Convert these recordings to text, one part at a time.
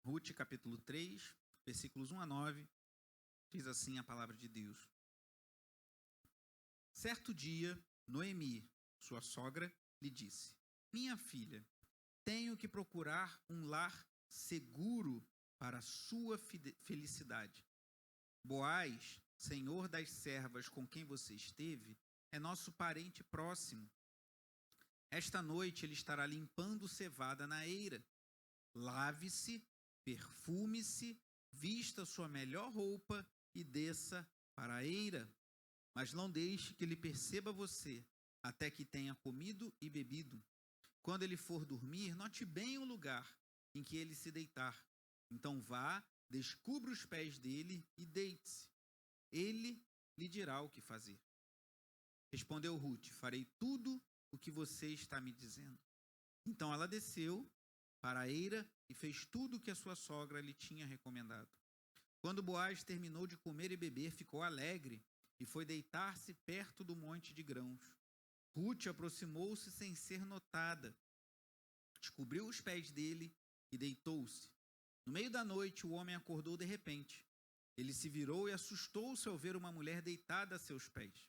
Ruth, capítulo 3, versículos 1 a 9, diz assim a palavra de Deus. Certo dia, Noemi, sua sogra, lhe disse: Minha filha, tenho que procurar um lar seguro para a sua felicidade. Boaz, senhor das servas com quem você esteve, é nosso parente próximo. Esta noite ele estará limpando cevada na eira. Lave-se, perfume-se, vista sua melhor roupa e desça para a eira. Mas não deixe que ele perceba você, até que tenha comido e bebido. Quando ele for dormir, note bem o lugar em que ele se deitar. Então vá, descubra os pés dele e deite-se. Ele lhe dirá o que fazer. Respondeu Ruth: farei tudo o que você está me dizendo. Então ela desceu para a eira e fez tudo o que a sua sogra lhe tinha recomendado. Quando Boaz terminou de comer e beber, ficou alegre e foi deitar-se perto do monte de grãos. Ruth aproximou-se sem ser notada, descobriu os pés dele e deitou-se. No meio da noite, o homem acordou de repente. Ele se virou e assustou-se ao ver uma mulher deitada a seus pés.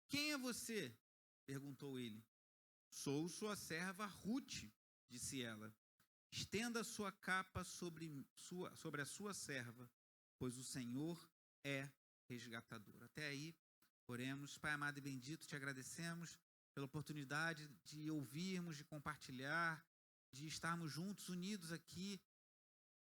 Quem é você? Perguntou ele. Sou sua serva Ruth, disse ela. Estenda sua capa sobre a sua serva, pois o Senhor é resgatador. Até aí, oremos. Pai amado e bendito, te agradecemos pela oportunidade de ouvirmos, de compartilhar, de estarmos juntos, unidos aqui,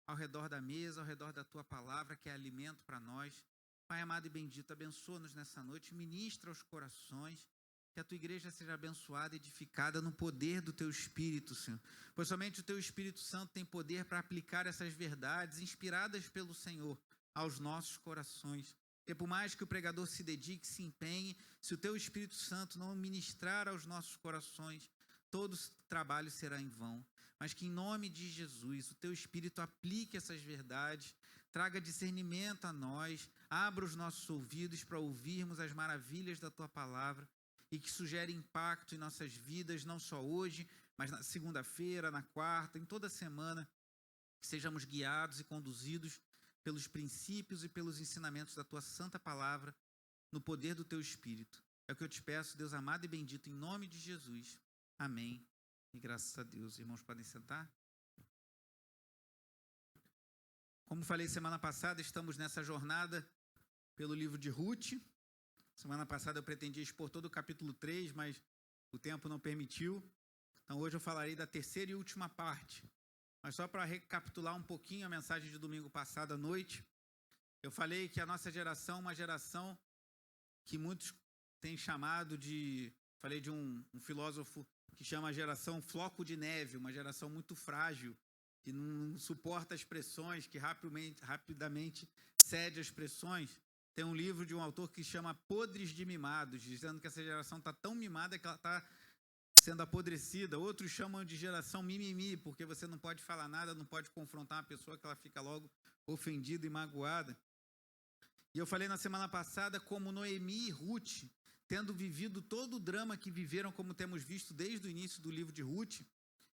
ao redor da mesa, ao redor da tua palavra, que é alimento para nós. Pai amado e bendito, abençoa-nos nessa noite, ministra aos corações, que a tua igreja seja abençoada e edificada no poder do teu Espírito, Senhor. Pois somente o teu Espírito Santo tem poder para aplicar essas verdades inspiradas pelo Senhor aos nossos corações. Porque por mais que o pregador se dedique, se empenhe, se o teu Espírito Santo não ministrar aos nossos corações, todo trabalho será em vão. Mas que em nome de Jesus, o teu Espírito aplique essas verdades, traga discernimento a nós, abra os nossos ouvidos para ouvirmos as maravilhas da tua palavra e que isso gere impacto em nossas vidas, não só hoje, mas na segunda-feira, na quarta, em toda semana, que sejamos guiados e conduzidos pelos princípios e pelos ensinamentos da tua santa palavra, no poder do teu Espírito. É o que eu te peço, Deus amado e bendito, em nome de Jesus. Amém. E graças a Deus. Irmãos, podem sentar? Como falei semana passada, estamos nessa jornada pelo livro de Ruth. Semana passada eu pretendia expor todo o capítulo 3, mas o tempo não permitiu. Então hoje eu falarei da terceira e última parte. Mas só para recapitular um pouquinho a mensagem de domingo passado à noite, eu falei que a nossa geração é uma geração que muitos têm chamado de... Falei de um filósofo que chama a geração floco de neve, uma geração muito frágil, que não suporta as pressões, que rapidamente cede às pressões. Tem um livro de um autor que chama Podres de Mimados, dizendo que essa geração está tão mimada que ela está sendo apodrecida. Outros chamam de geração mimimi, porque você não pode falar nada, não pode confrontar uma pessoa que ela fica logo ofendida e magoada. E eu falei na semana passada como Noemi e Ruth, tendo vivido todo o drama que viveram, como temos visto desde o início do livro de Ruth.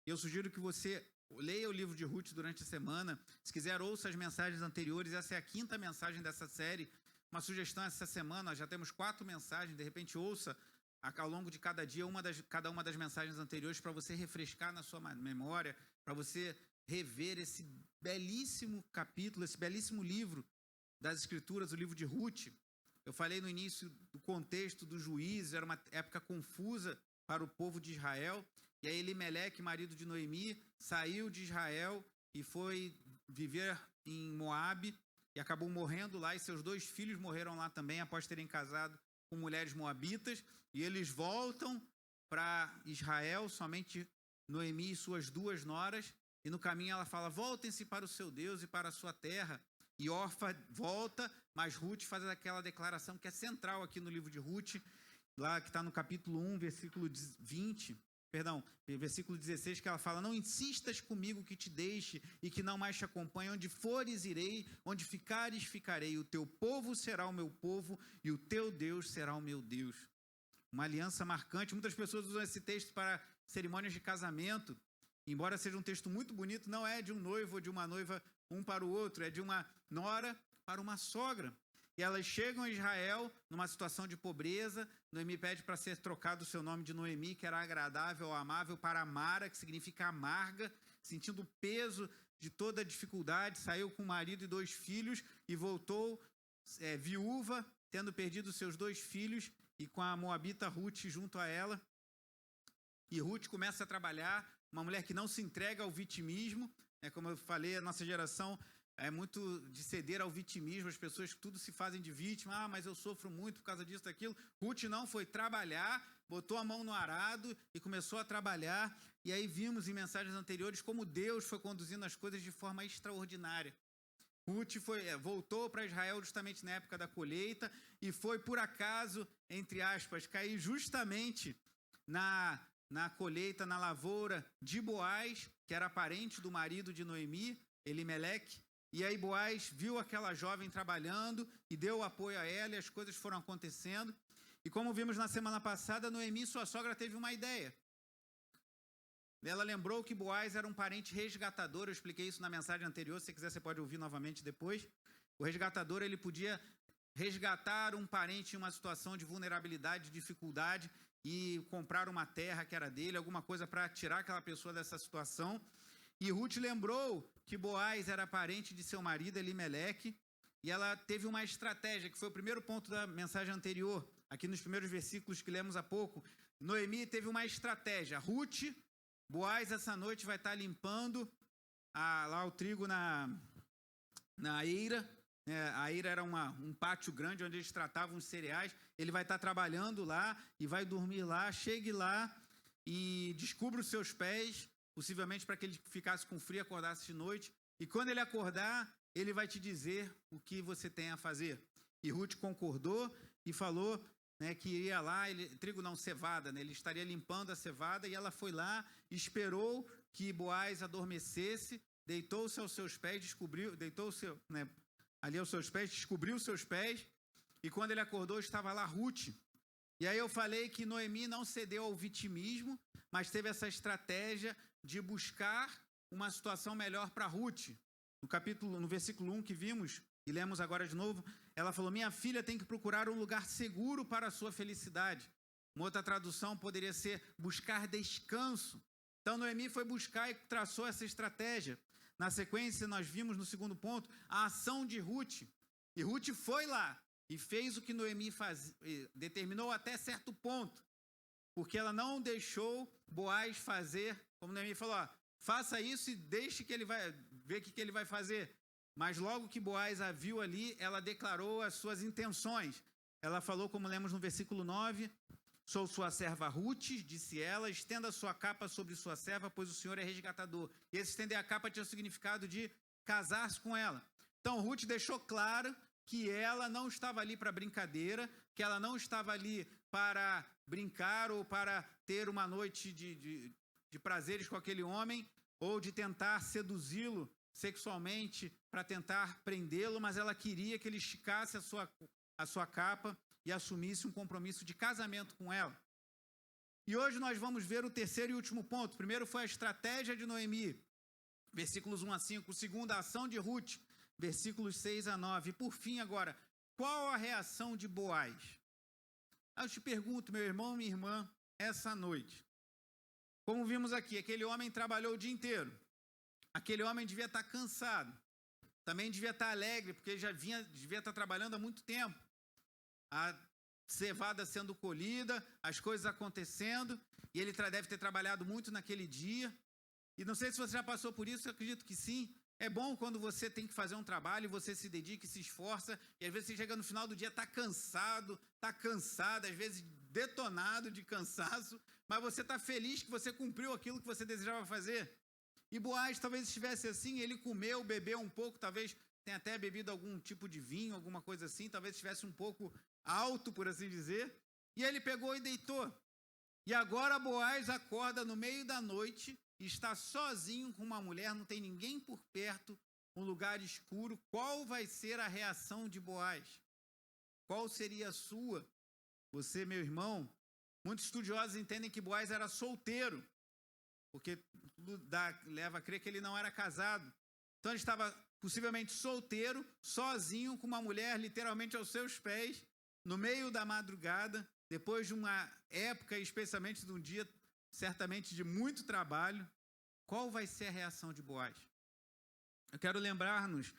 Eu sugiro que você leia o livro de Ruth durante a semana. Se quiser, ouça as mensagens anteriores. Essa é a quinta mensagem dessa série. Uma sugestão essa semana, nós já temos 4 mensagens. De repente, ouça ao longo de cada dia cada uma das mensagens anteriores para você refrescar na sua memória, para você rever esse belíssimo capítulo, esse belíssimo livro das Escrituras, o livro de Ruth. Eu falei no início do contexto dos juízes, era uma época confusa para o povo de Israel. E aí Elimeleque, marido de Noemi, saiu de Israel e foi viver em Moabe e acabou morrendo lá, e seus 2 filhos morreram lá também após terem casado com mulheres moabitas, e eles voltam para Israel, somente Noemi e suas 2 noras, e no caminho ela fala: voltem-se para o seu Deus e para a sua terra. E Orfa volta, mas Ruth faz aquela declaração que é central aqui no livro de Ruth, lá que está no capítulo 1, versículo 16, que ela fala: não insistas comigo que te deixe e que não mais te acompanhe, onde fores irei, onde ficares ficarei, o teu povo será o meu povo e o teu Deus será o meu Deus. Uma aliança marcante. Muitas pessoas usam esse texto para cerimônias de casamento, embora seja um texto muito bonito, não é de um noivo ou de uma noiva um para o outro, é de uma nora para uma sogra. E elas chegam a Israel numa situação de pobreza. Noemi pede para ser trocado o seu nome de Noemi, que era agradável ou amável, para Mara, que significa amarga, sentindo o peso de toda a dificuldade. Saiu com o marido e 2 filhos e voltou viúva, tendo perdido seus 2 filhos, e com a moabita Ruth junto a ela. E Ruth começa a trabalhar, uma mulher que não se entrega ao vitimismo. Como eu falei, a nossa geração é muito de ceder ao vitimismo, as pessoas tudo se fazem de vítima, mas eu sofro muito por causa disso, daquilo. Ruth não, foi trabalhar, botou a mão no arado e começou a trabalhar, e aí vimos em mensagens anteriores como Deus foi conduzindo as coisas de forma extraordinária. Ruth voltou para Israel justamente na época da colheita, e foi por acaso, entre aspas, cair justamente na colheita, na lavoura de Boaz, que era parente do marido de Noemi, Elimeleque. E aí Boaz viu aquela jovem trabalhando e deu apoio a ela, e as coisas foram acontecendo. E como vimos na semana passada, Noemi, sua sogra, teve uma ideia. Ela lembrou que Boaz era um parente resgatador. Eu expliquei isso na mensagem anterior, se você quiser você pode ouvir novamente depois. O resgatador, ele podia resgatar um parente em uma situação de vulnerabilidade, de dificuldade, e comprar uma terra que era dele, alguma coisa para tirar aquela pessoa dessa situação. E Ruth lembrou que Boaz era parente de seu marido, Elimeleque, e ela teve uma estratégia, que foi o primeiro ponto da mensagem anterior, aqui nos primeiros versículos que lemos há pouco. Noemi teve uma estratégia. Ruth, Boaz essa noite vai estar limpando lá o trigo na eira. A eira era um pátio grande onde eles tratavam os cereais. Ele vai estar trabalhando lá e vai dormir lá. Chegue lá e descubra os seus pés, possivelmente para que ele ficasse com frio e acordasse de noite. E quando ele acordar, ele vai te dizer o que você tem a fazer. E Ruth concordou e falou que iria lá, trigo não, cevada, ele estaria limpando a cevada, e ela foi lá, esperou que Boaz adormecesse, deitou-se aos seus pés, ali aos seus pés, descobriu os seus pés, e quando ele acordou, estava lá Ruth. E aí eu falei que Noemi não cedeu ao vitimismo, mas teve essa estratégia de buscar uma situação melhor para Ruth. No versículo 1 que vimos, e lemos agora de novo, ela falou: minha filha tem que procurar um lugar seguro para a sua felicidade. Uma outra tradução poderia ser buscar descanso. Então Noemi foi buscar e traçou essa estratégia. Na sequência, nós vimos no segundo ponto a ação de Ruth. E Ruth foi lá e fez o que Noemi determinou até certo ponto. Porque ela não deixou Boaz fazer, como Noemi falou, faça isso e deixe que ele vai ver o que ele vai fazer. Mas logo que Boaz a viu ali, ela declarou as suas intenções. Ela falou, como lemos no versículo 9, sou sua serva Ruth, disse ela, estenda sua capa sobre sua serva, pois o Senhor é resgatador. E esse estender a capa tinha o significado de casar-se com ela. Então Ruth deixou claro que ela não estava ali para brincadeira, que ela não estava ali para brincar ou para ter uma noite de prazeres com aquele homem, ou de tentar seduzi-lo sexualmente para tentar prendê-lo, mas ela queria que ele esticasse a sua capa e assumisse um compromisso de casamento com ela. E hoje nós vamos ver o terceiro e último ponto. O primeiro foi a estratégia de Noemi, versículos 1 a 5. O segundo, a ação de Ruth, versículos 6 a 9. E por fim agora, qual a reação de Boaz? Eu te pergunto, meu irmão, minha irmã, essa noite. Como vimos aqui, aquele homem trabalhou o dia inteiro. Aquele homem devia estar cansado. Também devia estar alegre, porque ele devia estar trabalhando há muito tempo. A cevada sendo colhida, as coisas acontecendo, e ele deve ter trabalhado muito naquele dia. E não sei se você já passou por isso, eu acredito que sim. É bom quando você tem que fazer um trabalho, você se dedica e se esforça, e às vezes você chega no final do dia, está cansado, está cansado, às vezes detonado de cansaço, mas você está feliz que você cumpriu aquilo que você desejava fazer. E Boaz talvez estivesse assim, ele comeu, bebeu um pouco, talvez tenha até bebido algum tipo de vinho, alguma coisa assim, talvez estivesse um pouco alto, por assim dizer, e ele pegou e deitou. E agora Boaz acorda no meio da noite, está sozinho com uma mulher, não tem ninguém por perto, um lugar escuro. Qual vai ser a reação de Boaz? Qual seria a sua? Você, meu irmão, muitos estudiosos entendem que Boaz era solteiro, porque leva a crer que ele não era casado. Então ele estava possivelmente solteiro, sozinho, com uma mulher literalmente aos seus pés, no meio da madrugada, depois de uma época, especialmente de um dia, certamente de muito trabalho. Qual vai ser a reação de Boaz? Eu quero lembrar-nos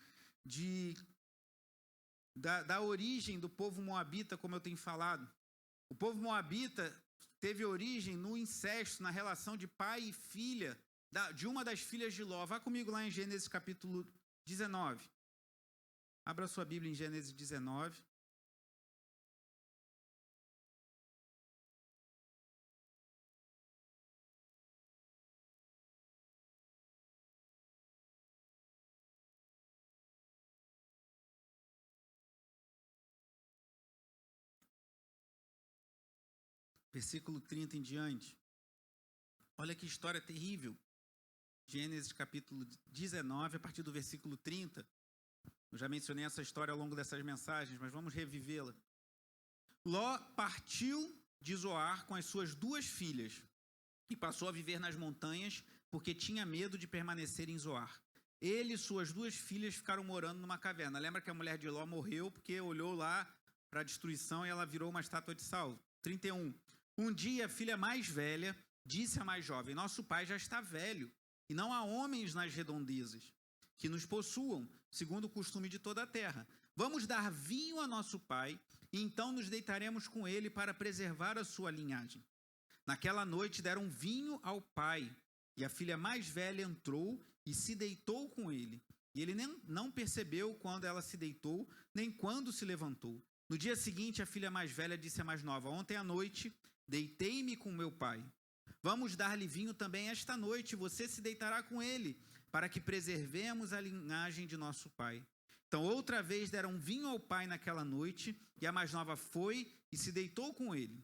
da origem do povo moabita, como eu tenho falado. O povo moabita teve origem no incesto, na relação de pai e filha, de uma das filhas de Ló. Vá comigo lá em Gênesis capítulo 19. Abra sua Bíblia em Gênesis 19. Versículo 30 em diante. Olha que história terrível. Gênesis capítulo 19, a partir do versículo 30. Eu já mencionei essa história ao longo dessas mensagens, mas vamos revivê-la. Ló partiu de Zoar com as suas 2 filhas e passou a viver nas montanhas porque tinha medo de permanecer em Zoar. Ele e suas 2 filhas ficaram morando numa caverna. Lembra que a mulher de Ló morreu porque olhou lá para a destruição e ela virou uma estátua de sal. 31. Um dia, a filha mais velha disse à mais jovem: nosso pai já está velho, e não há homens nas redondezas que nos possuam, segundo o costume de toda a terra. Vamos dar vinho a nosso pai, e então nos deitaremos com ele para preservar a sua linhagem. Naquela noite deram vinho ao pai, e a filha mais velha entrou e se deitou com ele. E ele não percebeu quando ela se deitou, nem quando se levantou. No dia seguinte, a filha mais velha disse à mais nova: ontem à noite deitei-me com meu pai. Vamos dar-lhe vinho também esta noite, você se deitará com ele, para que preservemos a linhagem de nosso pai. Então, outra vez deram vinho ao pai naquela noite, e a mais nova foi e se deitou com ele.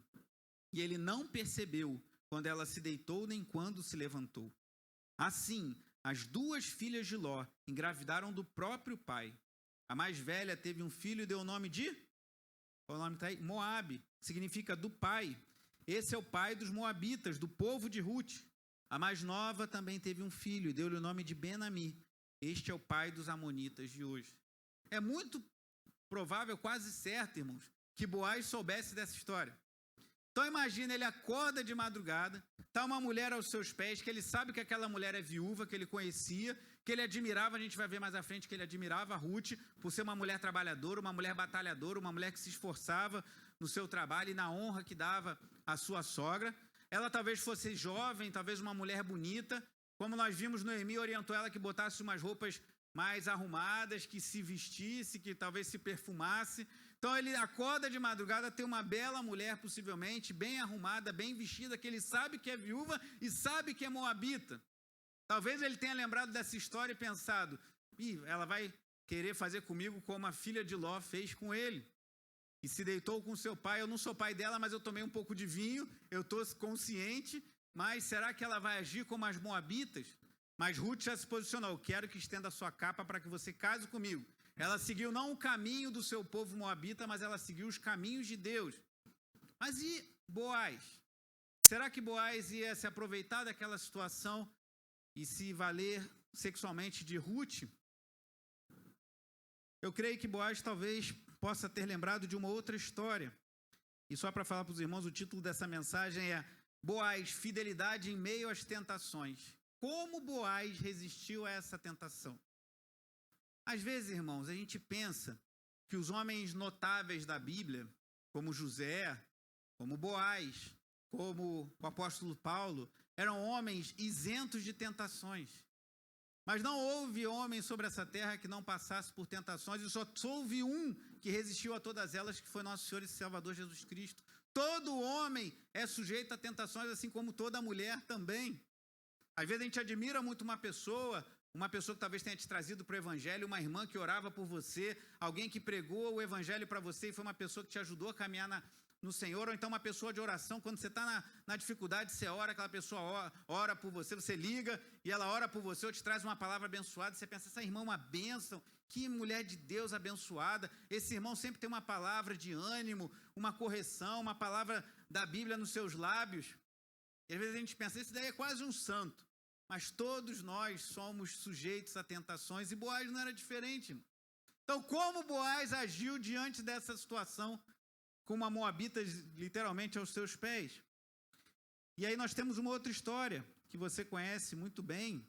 E ele não percebeu quando ela se deitou, nem quando se levantou. Assim, as 2 filhas de Ló engravidaram do próprio pai. A mais velha teve um filho e deu o nome de... Qual o nome está aí? Moabe, significa do pai. Esse é o pai dos moabitas, do povo de Ruth. A mais nova também teve um filho e deu-lhe o nome de Ben-Ami. Este é o pai dos amonitas de hoje. É muito provável, quase certo, irmãos, que Boaz soubesse dessa história. Então imagina, ele acorda de madrugada, está uma mulher aos seus pés, que ele sabe que aquela mulher é viúva, que ele conhecia, que ele admirava, a gente vai ver mais à frente que ele admirava a Ruth, por ser uma mulher trabalhadora, uma mulher batalhadora, uma mulher que se esforçava no seu trabalho e na honra que dava à sua sogra. Ela talvez fosse jovem, talvez uma mulher bonita, como nós vimos, Noemi orientou ela que botasse umas roupas mais arrumadas, que se vestisse, que talvez se perfumasse. Então ele acorda de madrugada, tem uma bela mulher, possivelmente, bem arrumada, bem vestida, que ele sabe que é viúva e sabe que é moabita. Talvez ele tenha lembrado dessa história e pensado: ela vai querer fazer comigo como a filha de Ló fez com ele. E se deitou com seu pai. Eu não sou pai dela, mas eu tomei um pouco de vinho, eu estou consciente, mas será que ela vai agir como as moabitas? Mas Ruth já se posicionou: eu quero que estenda a sua capa para que você case comigo. Ela seguiu não o caminho do seu povo moabita, mas ela seguiu os caminhos de Deus. Mas e Boaz? Será que Boaz ia se aproveitar daquela situação e se valer sexualmente de Ruth? Eu creio que Boaz talvez possa ter lembrado de uma outra história. E só para falar para os irmãos, o título dessa mensagem é Boaz, fidelidade em meio às tentações. Como Boaz resistiu a essa tentação? Às vezes, irmãos, a gente pensa que os homens notáveis da Bíblia, como José, como Boaz, como o apóstolo Paulo, eram homens isentos de tentações. Mas não houve homem sobre essa terra que não passasse por tentações, e só houve um que resistiu a todas elas, que foi nosso Senhor e Salvador Jesus Cristo. Todo homem é sujeito a tentações, assim como toda mulher também. Às vezes a gente admira muito uma pessoa que talvez tenha te trazido para o Evangelho, uma irmã que orava por você, alguém que pregou o Evangelho para você e foi uma pessoa que te ajudou a caminhar no Senhor, ou então uma pessoa de oração, quando você está na dificuldade, você ora, aquela pessoa ora por você, você liga e ela ora por você, ou te traz uma palavra abençoada, você pensa: essa irmã é uma bênção, que mulher de Deus abençoada, esse irmão sempre tem uma palavra de ânimo, uma correção, uma palavra da Bíblia nos seus lábios. E às vezes a gente pensa: esse daí é quase um santo. mas todos nós somos sujeitos a tentações, e Boaz não era diferente. Então, como Boaz agiu diante dessa situação, com uma moabita literalmente aos seus pés? E aí nós temos uma outra história, que você conhece muito bem,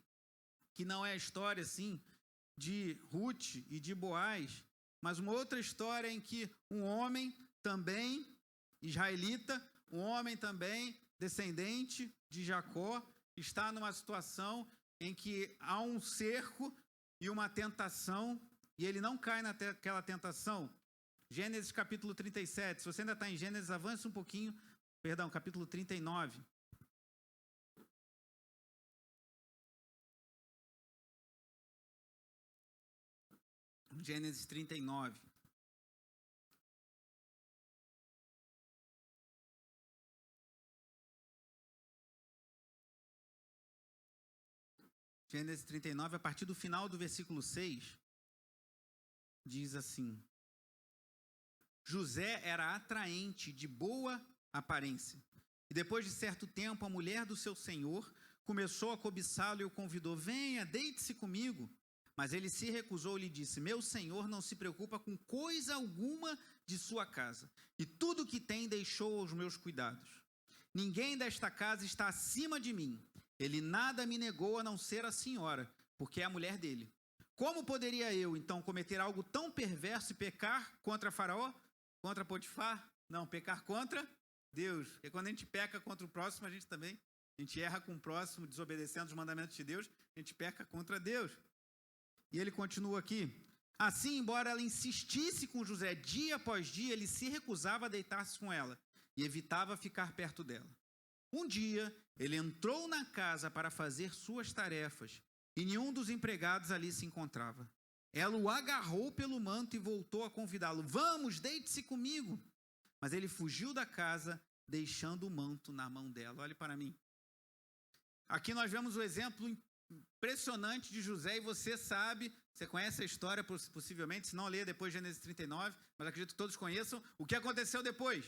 que não é a história, assim, de Ruth e de Boaz, mas uma outra história em que um homem também israelita, um homem também descendente de Jacó, está numa situação em que há um cerco e uma tentação, e ele não cai naquela tentação. Gênesis capítulo 37, se você ainda está em Gênesis, avance um pouquinho, perdão, capítulo 39. Gênesis 39. Gênesis 39, a partir do final do versículo 6, diz assim: José era atraente, de boa aparência. E depois de certo tempo, a mulher do seu senhor começou a cobiçá-lo e o convidou: venha, deite-se comigo. Mas ele se recusou e lhe disse: meu senhor não se preocupa com coisa alguma de sua casa, e tudo o que tem deixou aos meus cuidados. Ninguém desta casa está acima de mim. Ele nada me negou a não ser a senhora, porque é a mulher dele. Como poderia eu, então, cometer algo tão perverso e pecar contra Faraó? Contra Potifar? Não, pecar contra Deus. Porque quando a gente peca contra o próximo, a gente erra com o próximo, desobedecendo os mandamentos de Deus, a gente peca contra Deus. E ele continua aqui: assim, embora ela insistisse com José dia após dia, ele se recusava a deitar-se com ela e evitava ficar perto dela. Um dia, ele entrou na casa para fazer suas tarefas e nenhum dos empregados ali se encontrava. Ela o agarrou pelo manto e voltou a convidá-lo: vamos, deite-se comigo. Mas ele fugiu da casa, deixando o manto na mão dela. Olhe para mim. Aqui nós vemos o exemplo impressionante de José, e você sabe, você conhece a história possivelmente, se não lê depois de Gênesis 39, mas acredito que todos conheçam. O que aconteceu depois?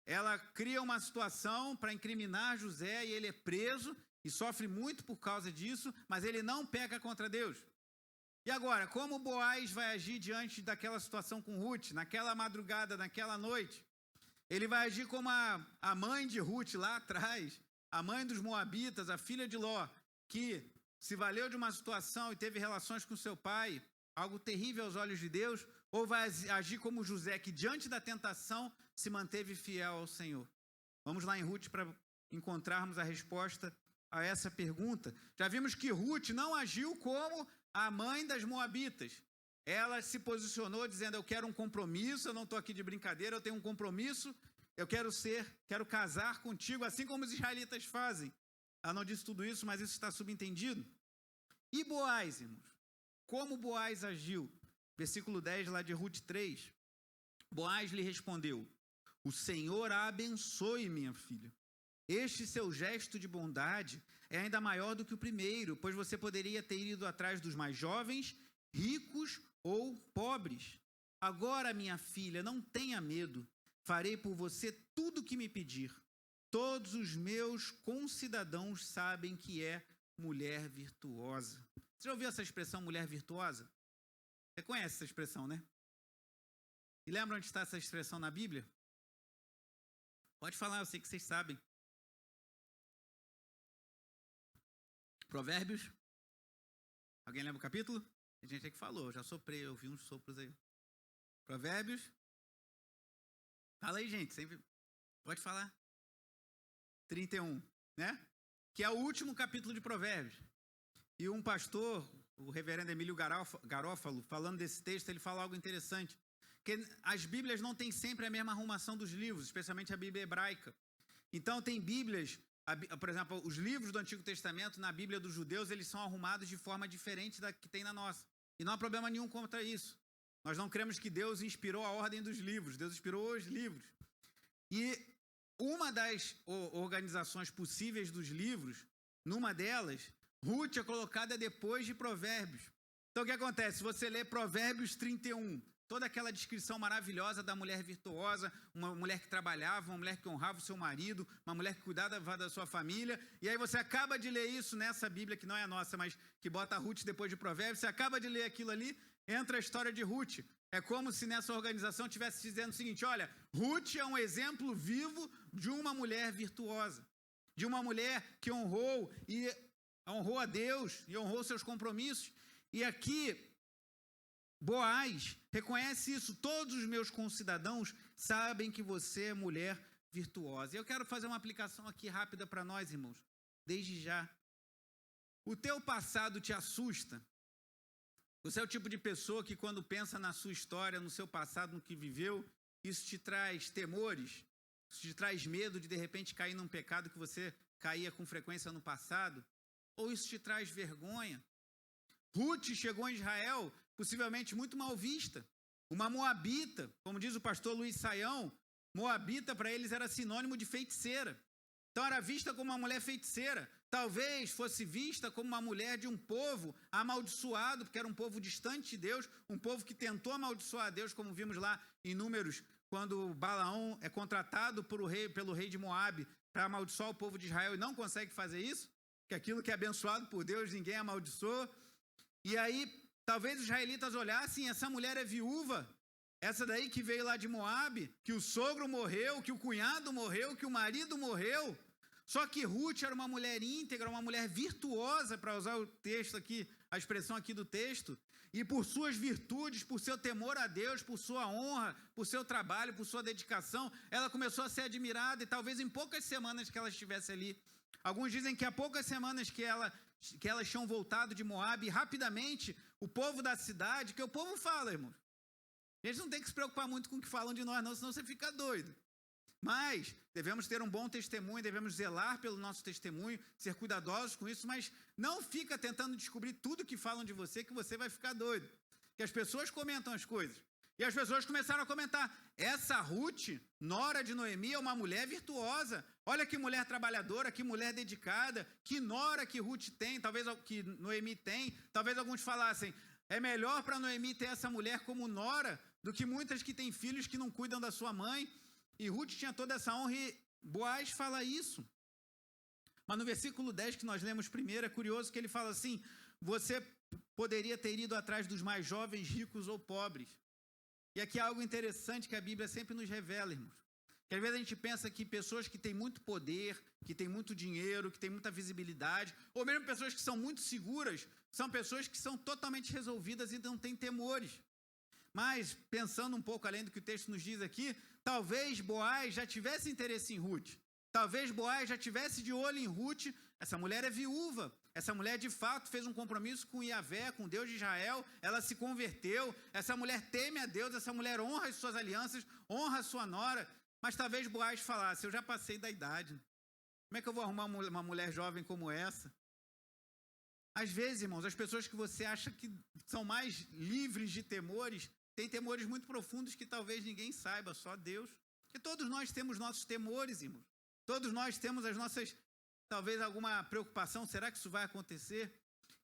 Ela cria uma situação para incriminar José e ele é preso e sofre muito por causa disso, mas ele não peca contra Deus. E agora, como Boaz vai agir diante daquela situação com Ruth, naquela madrugada, naquela noite? Ele vai agir como a mãe de Ruth lá atrás, a mãe dos Moabitas, a filha de Ló, que se valeu de uma situação e teve relações com seu pai, algo terrível aos olhos de Deus, ou vai agir como José, que diante da tentação se manteve fiel ao Senhor? Vamos lá em Ruth para encontrarmos a resposta a essa pergunta. Já vimos que Ruth não agiu como a mãe das Moabitas. Ela se posicionou dizendo: eu quero um compromisso, eu não estou aqui de brincadeira, eu tenho um compromisso, eu quero casar contigo, assim como os israelitas fazem. Ela não disse tudo isso, mas isso está subentendido. E Boaz, irmãos? Como Boaz agiu? Versículo 10 lá de Ruth 3. Boaz lhe respondeu: o Senhor a abençoe, minha filha. Este seu gesto de bondade é ainda maior do que o primeiro, pois você poderia ter ido atrás dos mais jovens, ricos ou pobres. Agora, minha filha, não tenha medo. Farei por você tudo o que me pedir. Todos os meus concidadãos sabem que é mulher virtuosa. Você já ouviu essa expressão, mulher virtuosa? Você conhece essa expressão, né? E lembra onde está essa expressão na Bíblia? Pode falar, eu sei que vocês sabem. Provérbios. Alguém lembra o capítulo? Tem gente aí que falou, já soprei, eu vi uns sopros aí. Provérbios. Fala aí, gente, sempre pode falar. 31, né? Que é o último capítulo de Provérbios. E um pastor, o reverendo Emílio Garófalo, falando desse texto, ele fala algo interessante. Que as Bíblias não têm sempre a mesma arrumação dos livros, especialmente a Bíblia hebraica. Então tem Bíblias, por exemplo, os livros do Antigo Testamento, na Bíblia dos judeus, eles são arrumados de forma diferente da que tem na nossa. E não há problema nenhum contra isso. Nós não cremos que Deus inspirou a ordem dos livros, Deus inspirou os livros. E uma das organizações possíveis dos livros, numa delas, Ruth é colocada depois de Provérbios. Então o que acontece? Se você lê Provérbios 31 toda aquela descrição maravilhosa da mulher virtuosa, uma mulher que trabalhava, uma mulher que honrava o seu marido, uma mulher que cuidava da sua família, e aí você acaba de ler isso nessa Bíblia, que não é a nossa, mas que bota Ruth depois de Provérbios, você acaba de ler aquilo ali, entra a história de Ruth. É como se nessa organização estivesse dizendo o seguinte, olha, Ruth é um exemplo vivo de uma mulher virtuosa, de uma mulher que honrou a Deus e honrou seus compromissos. E aqui, Boaz reconhece isso. Todos os meus concidadãos sabem que você é mulher virtuosa. E eu quero fazer uma aplicação aqui rápida para nós, irmãos, desde já. O teu passado te assusta? Você é o tipo de pessoa que quando pensa na sua história, no seu passado, no que viveu, isso te traz temores? Isso te traz medo de repente cair num pecado que você caía com frequência no passado? Ou isso te traz vergonha? Ruth chegou em Israel, possivelmente muito mal vista. Uma moabita, como diz o pastor Luiz Saião, moabita para eles era sinônimo de feiticeira. Então era vista como uma mulher feiticeira. Talvez fosse vista como uma mulher de um povo amaldiçoado, porque era um povo distante de Deus, um povo que tentou amaldiçoar a Deus, como vimos lá em Números, quando Balaão é contratado pelo rei de Moabe para amaldiçoar o povo de Israel e não consegue fazer isso, que aquilo que é abençoado por Deus ninguém amaldiçoa. E aí, talvez os israelitas olhassem, essa mulher é viúva, essa daí que veio lá de Moabe, que o sogro morreu, que o cunhado morreu, que o marido morreu. Só que Ruth era uma mulher íntegra, uma mulher virtuosa, para usar o texto aqui, a expressão aqui do texto, e por suas virtudes, por seu temor a Deus, por sua honra, por seu trabalho, por sua dedicação, ela começou a ser admirada, e talvez em poucas semanas que ela estivesse ali, alguns dizem que há poucas semanas que elas tinham voltado de Moabe, e rapidamente o povo da cidade, que o povo fala, irmãos, a gente não tem que se preocupar muito com o que falam de nós não, senão você fica doido. Mas devemos ter um bom testemunho, devemos zelar pelo nosso testemunho, ser cuidadosos com isso, mas não fica tentando descobrir tudo que falam de você, que você vai ficar doido. Que as pessoas comentam as coisas. E as pessoas começaram a comentar, essa Ruth, nora de Noemi, é uma mulher virtuosa. Olha que mulher trabalhadora, que mulher dedicada, que nora que Ruth tem, talvez que Noemi tem. Talvez alguns falassem, é melhor para Noemi ter essa mulher como nora do que muitas que têm filhos que não cuidam da sua mãe. E Ruth tinha toda essa honra e Boaz fala isso. Mas no versículo 10 que nós lemos primeiro, é curioso que ele fala assim, você poderia ter ido atrás dos mais jovens, ricos ou pobres. E aqui é algo interessante que a Bíblia sempre nos revela, irmãos. Que às vezes a gente pensa que pessoas que têm muito poder, que têm muito dinheiro, que têm muita visibilidade, ou mesmo pessoas que são muito seguras, são pessoas que são totalmente resolvidas e não têm temores. Mas, pensando um pouco além do que o texto nos diz aqui, talvez Boaz já tivesse interesse em Ruth. Talvez Boaz já tivesse de olho em Ruth. Essa mulher é viúva. Essa mulher, de fato, fez um compromisso com Yahvé, com Deus de Israel. Ela se converteu. Essa mulher teme a Deus. Essa mulher honra as suas alianças, honra a sua nora. Mas talvez Boaz falasse, eu já passei da idade. Como é que eu vou arrumar uma mulher jovem como essa? Às vezes, irmãos, as pessoas que você acha que são mais livres de temores, têm temores muito profundos que talvez ninguém saiba, só Deus. Porque todos nós temos nossos temores, irmãos. Todos nós temos as nossas, talvez alguma preocupação, será que isso vai acontecer?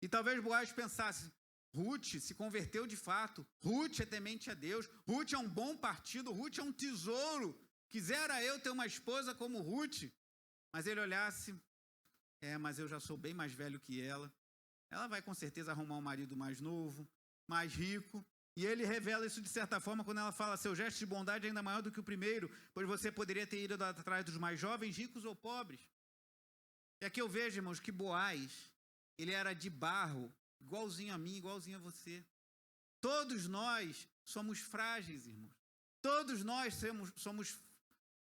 E talvez Boaz pensasse, Ruth se converteu de fato, Ruth é temente a Deus, Ruth é um bom partido, Ruth é um tesouro. Quisera eu ter uma esposa como Ruth. Mas ele olhasse, mas eu já sou bem mais velho que ela. Ela vai com certeza arrumar um marido mais novo, mais rico. E ele revela isso de certa forma quando ela fala, seu gesto de bondade é ainda maior do que o primeiro, pois você poderia ter ido atrás dos mais jovens, ricos ou pobres. E aqui eu vejo, irmãos, que Boaz, ele era de barro, igualzinho a mim, igualzinho a você. Todos nós somos frágeis, irmãos. Todos nós somos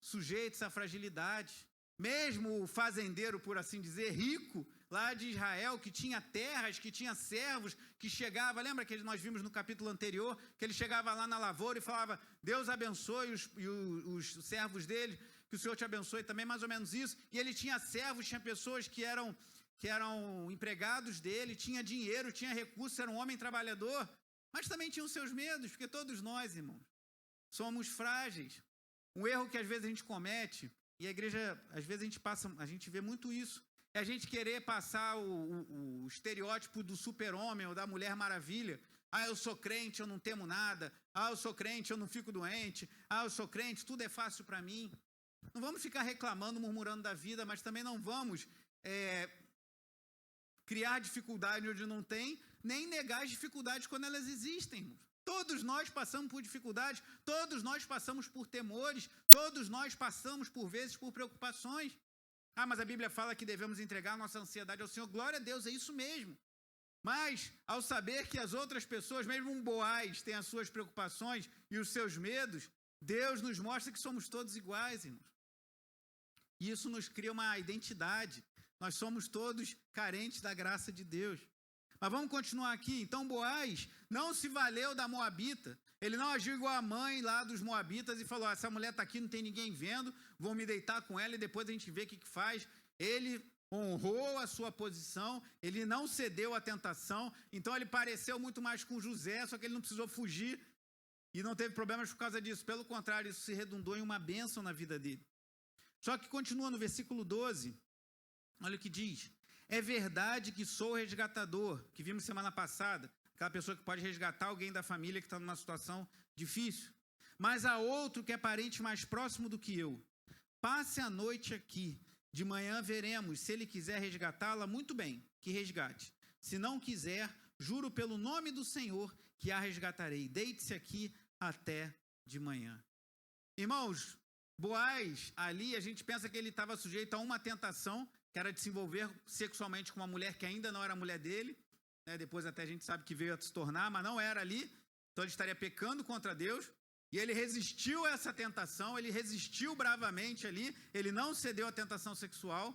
sujeitos à fragilidade. Mesmo o fazendeiro, por assim dizer, rico, lá de Israel, que tinha terras, que tinha servos, que chegava, lembra que nós vimos no capítulo anterior, que ele chegava lá na lavoura e falava, Deus abençoe os servos dele, que o Senhor te abençoe também, mais ou menos isso. E ele tinha servos, tinha pessoas que eram empregados dele, tinha dinheiro, tinha recursos, era um homem trabalhador, mas também tinha os seus medos, porque todos nós, irmãos, somos frágeis. Um erro que às vezes a gente comete, e a igreja, às vezes a gente vê muito isso, é a gente querer passar o estereótipo do super-homem ou da Mulher Maravilha. Ah, eu sou crente, eu não temo nada. Ah, eu sou crente, eu não fico doente. Ah, eu sou crente, tudo é fácil para mim. Não vamos ficar reclamando, murmurando da vida, mas também não vamos criar dificuldade onde não tem, nem negar as dificuldades quando elas existem, irmãos. Todos nós passamos por dificuldades, todos nós passamos por temores, todos nós passamos, por vezes, por preocupações. Ah, mas a Bíblia fala que devemos entregar a nossa ansiedade ao Senhor. Glória a Deus, é isso mesmo. Mas, ao saber que as outras pessoas, mesmo um Boaz, têm as suas preocupações e os seus medos, Deus nos mostra que somos todos iguais, irmãos. E isso nos cria uma identidade. Nós somos todos carentes da graça de Deus. Mas vamos continuar aqui. Então, Boaz não se valeu da Moabita. Ele não agiu igual a mãe lá dos Moabitas e falou, essa mulher está aqui, não tem ninguém vendo, vou me deitar com ela e depois a gente vê o que faz. Ele honrou a sua posição, ele não cedeu à tentação, então ele pareceu muito mais com José, só que ele não precisou fugir e não teve problemas por causa disso. Pelo contrário, isso se redundou em uma bênção na vida dele. Só que continua no versículo 12, olha o que diz. É verdade que sou resgatador, que vimos semana passada, aquela pessoa que pode resgatar alguém da família que está numa situação difícil. Mas há outro que é parente mais próximo do que eu. Passe a noite aqui, de manhã veremos. Se ele quiser resgatá-la, muito bem, que resgate. Se não quiser, juro pelo nome do Senhor que a resgatarei. Deite-se aqui até de manhã. Irmãos, Boaz, ali a gente pensa que ele estava sujeito a uma tentação, que era de se envolver sexualmente com uma mulher que ainda não era mulher dele, né? Depois até a gente sabe que veio a se tornar, mas não era ali, então ele estaria pecando contra Deus, e ele resistiu a essa tentação, ele resistiu bravamente ali, ele não cedeu à tentação sexual,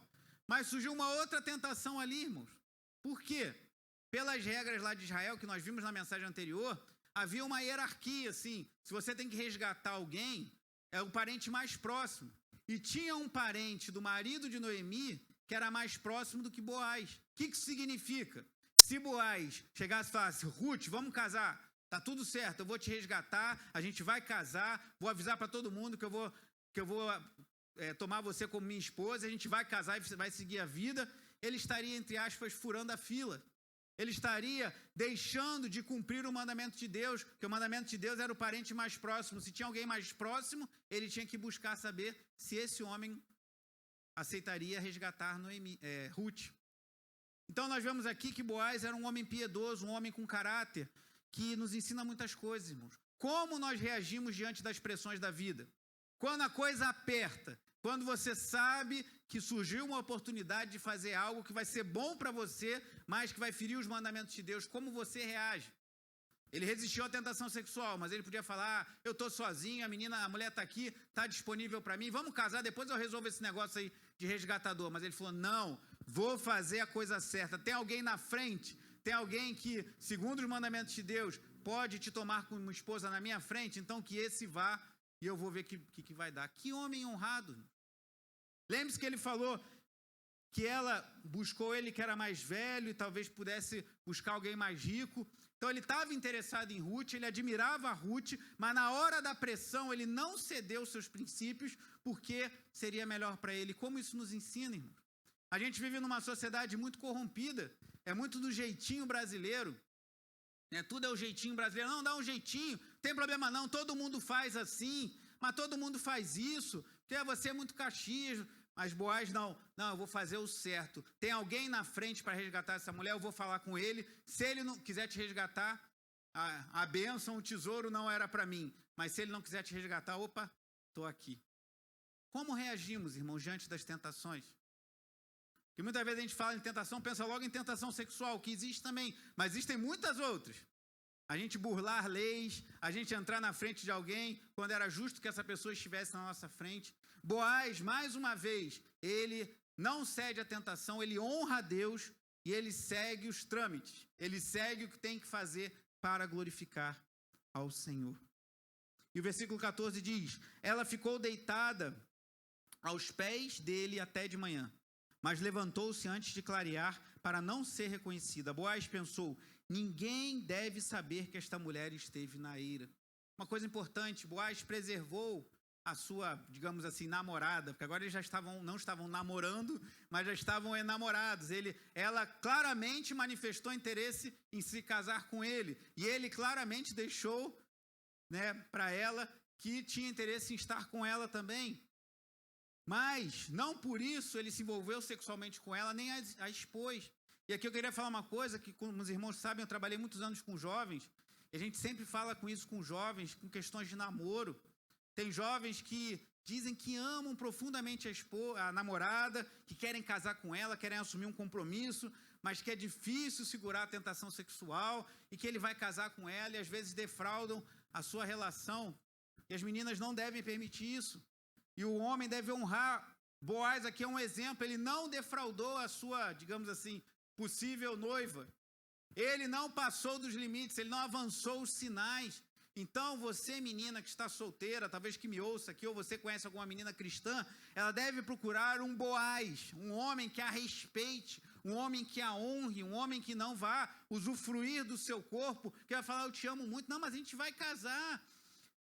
mas surgiu uma outra tentação ali, irmãos. Por quê? Pelas regras lá de Israel, que nós vimos na mensagem anterior, havia uma hierarquia, assim, se você tem que resgatar alguém, é o parente mais próximo. E tinha um parente do marido de Noemi que era mais próximo do que Boaz. O que isso significa? Se Boaz chegasse e falasse, Ruth, vamos casar, tá tudo certo, eu vou te resgatar, a gente vai casar, vou avisar para todo mundo que eu vou tomar você como minha esposa, a gente vai casar e vai seguir a vida, ele estaria, entre aspas, furando a fila. Ele estaria deixando de cumprir o mandamento de Deus, porque o mandamento de Deus era o parente mais próximo. Se tinha alguém mais próximo, ele tinha que buscar saber se esse homem aceitaria resgatar Ruth. Então nós vemos aqui que Boaz era um homem piedoso, um homem com caráter, que nos ensina muitas coisas, irmãos. Como nós reagimos diante das pressões da vida? Quando a coisa aperta, quando você sabe que surgiu uma oportunidade de fazer algo que vai ser bom para você, mas que vai ferir os mandamentos de Deus, como você reage? Ele resistiu à tentação sexual, mas ele podia falar, eu estou sozinho, a mulher está aqui, está disponível para mim, vamos casar, depois eu resolvo esse negócio aí de resgatador. Mas ele falou, não, vou fazer a coisa certa. Tem alguém na frente, tem alguém que, segundo os mandamentos de Deus, pode te tomar como esposa na minha frente, então que esse vá e eu vou ver o que vai dar. Que homem honrado. Lembre-se que ele falou que ela buscou ele que era mais velho e talvez pudesse buscar alguém mais rico. Então ele estava interessado em Ruth, ele admirava a Ruth, mas na hora da pressão ele não cedeu seus princípios porque seria melhor para ele. Como isso nos ensina, irmão? A gente vive numa sociedade muito corrompida, é muito do jeitinho brasileiro, né? Tudo é o jeitinho brasileiro, não dá um jeitinho, não tem problema não, todo mundo faz assim, mas todo mundo faz isso, porque você é muito Caxias. Mas Boaz, não, eu vou fazer o certo. Tem alguém na frente para resgatar essa mulher, eu vou falar com ele. Se ele não quiser te resgatar, a bênção, o tesouro não era para mim. Mas se ele não quiser te resgatar, opa, estou aqui. Como reagimos, irmãos, diante das tentações? Porque muitas vezes a gente fala em tentação, pensa logo em tentação sexual, que existe também, mas existem muitas outras. A gente burlar leis, a gente entrar na frente de alguém, quando era justo que essa pessoa estivesse na nossa frente. Boaz, mais uma vez, ele não cede à tentação, ele honra a Deus e ele segue os trâmites. Ele segue o que tem que fazer para glorificar ao Senhor. E o versículo 14 diz, ela ficou deitada aos pés dele até de manhã, mas levantou-se antes de clarear para não ser reconhecida. Boaz pensou, ninguém deve saber que esta mulher esteve na eira. Uma coisa importante, Boaz preservou a sua, digamos assim, namorada, porque agora eles já não estavam namorando, mas já estavam enamorados. Ela claramente manifestou interesse em se casar com ele, e ele claramente deixou, né, para ela que tinha interesse em estar com ela também. Mas não por isso ele se envolveu sexualmente com ela, nem a expôs. E aqui eu queria falar uma coisa que, como os irmãos sabem, eu trabalhei muitos anos com jovens, e a gente sempre fala com isso com jovens, com questões de namoro. Tem jovens que dizem que amam profundamente a namorada, que querem casar com ela, querem assumir um compromisso, mas que é difícil segurar a tentação sexual e que ele vai casar com ela e às vezes defraudam a sua relação. E as meninas não devem permitir isso. E o homem deve honrar. Boaz aqui é um exemplo, ele não defraudou a sua, digamos assim, possível noiva. Ele não passou dos limites, ele não avançou os sinais. Então, você, menina que está solteira, talvez que me ouça aqui, ou você conhece alguma menina cristã, ela deve procurar um Boaz, um homem que a respeite, um homem que a honre, um homem que não vá usufruir do seu corpo, que vai falar, eu te amo muito, não, mas a gente vai casar.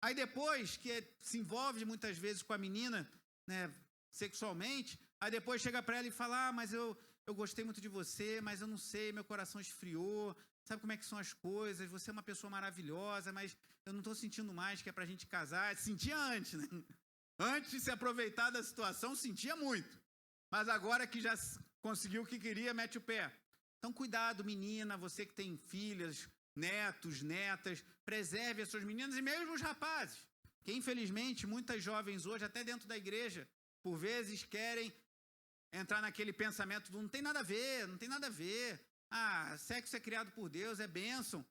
Aí depois, que se envolve muitas vezes com a menina, né, sexualmente, aí depois chega para ela e fala, mas eu gostei muito de você, mas eu não sei, meu coração esfriou, sabe como é que são as coisas, você é uma pessoa maravilhosa, mas eu não estou sentindo mais que é para a gente casar. Sentia antes, né? Antes de se aproveitar da situação, sentia muito. Mas agora que já conseguiu o que queria, mete o pé. Então, cuidado, menina, você que tem filhas, netos, netas, preserve as suas meninas e mesmo os rapazes, que infelizmente muitas jovens hoje, até dentro da igreja, por vezes querem entrar naquele pensamento do não tem nada a ver, não tem nada a ver. Ah, sexo é criado por Deus, é bênção.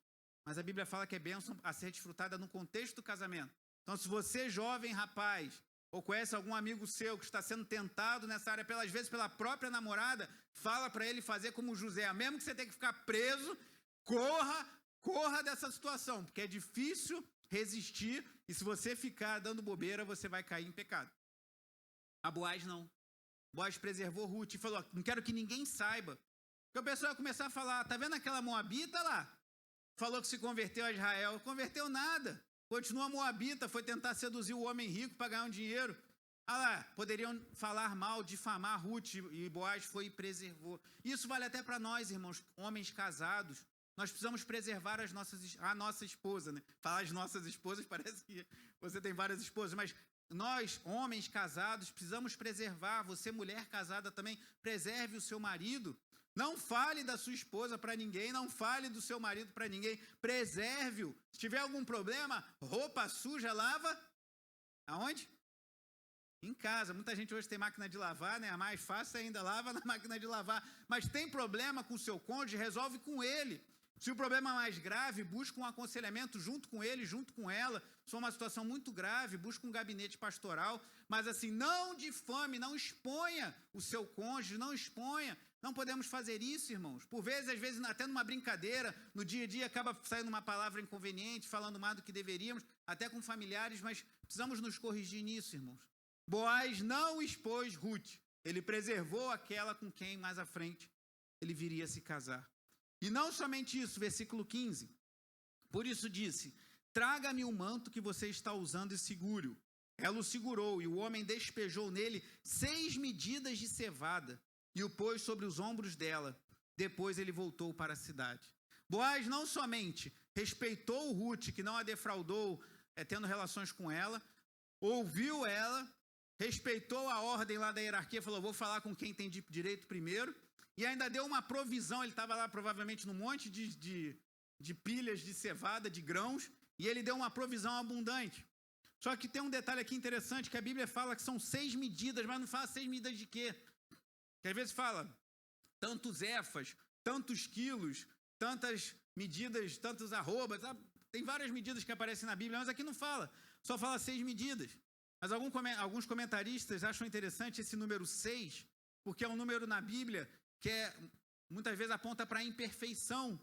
Mas a Bíblia fala que é bênção a ser desfrutada no contexto do casamento. Então, se você, jovem rapaz, ou conhece algum amigo seu que está sendo tentado nessa área, às vezes pela própria namorada, fala para ele fazer como José. Mesmo que você tenha que ficar preso, corra dessa situação, porque é difícil resistir, e se você ficar dando bobeira, você vai cair em pecado. A Boaz não. Boaz preservou Ruth e falou, não quero que ninguém saiba. Porque o pessoal vai começar a falar, tá vendo aquela moabita lá? Falou que se converteu a Israel. Converteu nada. Continua moabita, foi tentar seduzir o homem rico para ganhar um dinheiro. Ah lá, poderiam falar mal, difamar Ruth, e Boaz foi e preservou. Isso vale até para nós, irmãos, homens casados. Nós precisamos preservar a nossa esposa, né? Falar as nossas esposas, parece que você tem várias esposas, mas nós, homens casados, precisamos preservar. Você, mulher casada também, preserve o seu marido. Não fale da sua esposa para ninguém, não fale do seu marido para ninguém, preserve-o. Se tiver algum problema, roupa suja, lava aonde? Em casa. Muita gente hoje tem máquina de lavar, né? A mais fácil ainda, lava na máquina de lavar. Mas tem problema com o seu cônjuge, resolve com ele. Se o problema é mais grave, busca um aconselhamento junto com ele, junto com ela. Se for uma situação muito grave, busca um gabinete pastoral. Mas assim, não difame, não exponha o seu cônjuge, não exponha. Não podemos fazer isso, irmãos. Por vezes, às vezes, até numa brincadeira, no dia a dia, acaba saindo uma palavra inconveniente, falando mais do que deveríamos, até com familiares, mas precisamos nos corrigir nisso, irmãos. Boaz não expôs Ruth. Ele preservou aquela com quem, mais à frente, ele viria se casar. E não somente isso, versículo 15. Por isso disse, traga-me o manto que você está usando e segure-o. Ela o segurou, e o homem despejou nele 6 medidas de cevada, e o pôs sobre os ombros dela. Depois ele voltou para a cidade. Boaz não somente respeitou Ruth, que não a defraudou, tendo relações com ela, ouviu ela, respeitou a ordem lá da hierarquia, falou, vou falar com quem tem direito primeiro, e ainda deu uma provisão. Ele estava lá provavelmente num monte de pilhas de cevada, de grãos, e ele deu uma provisão abundante. Só que tem um detalhe aqui interessante, que a Bíblia fala que são 6 medidas, mas não fala 6 medidas de quê? Que às vezes fala tantos éfas, tantos quilos, tantas medidas, tantos arrobas, tem várias medidas que aparecem na Bíblia, mas aqui não fala, só fala 6 medidas. Mas alguns comentaristas acham interessante esse número 6, porque é um número na Bíblia que muitas vezes aponta para a imperfeição,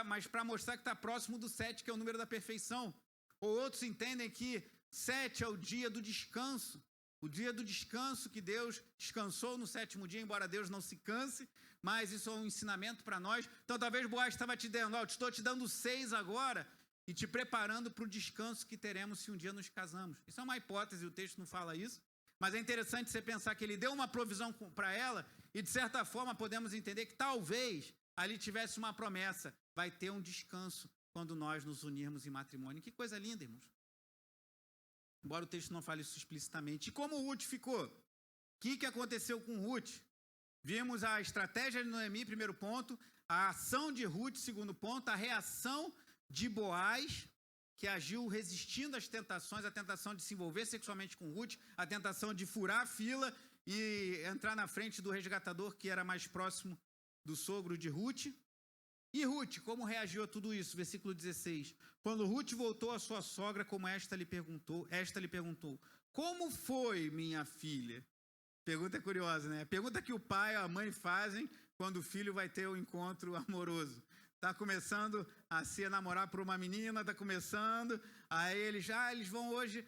mas para mostrar que está próximo do 7, que é o número da perfeição. Ou outros entendem que 7 é o dia do descanso, o dia do descanso que Deus descansou no 7º dia, embora Deus não se canse, mas isso é um ensinamento para nós. Então talvez Boaz estava te dando, estou te dando 6 agora, e te preparando para o descanso que teremos se um dia nos casamos. Isso é uma hipótese, o texto não fala isso, mas é interessante você pensar que ele deu uma provisão para ela e, de certa forma, podemos entender que talvez ali tivesse uma promessa. Vai ter um descanso quando nós nos unirmos em matrimônio. Que coisa linda, irmãos. Embora o texto não fale isso explicitamente. E como Ruth ficou? O que aconteceu com Ruth? Vimos a estratégia de Noemi, primeiro ponto, a ação de Ruth, segundo ponto, a reação de Boaz, que agiu resistindo às tentações, a tentação de se envolver sexualmente com Ruth, a tentação de furar a fila e entrar na frente do resgatador, que era mais próximo do sogro de Ruth. E Ruth, como reagiu a tudo isso? Versículo 16. Quando Ruth voltou à sua sogra, como esta lhe perguntou, como foi, minha filha? Pergunta curiosa, né? Pergunta que o pai e a mãe fazem quando o filho vai ter um encontro amoroso. Está começando a se namorar por uma menina, está começando, aí eles vão hoje,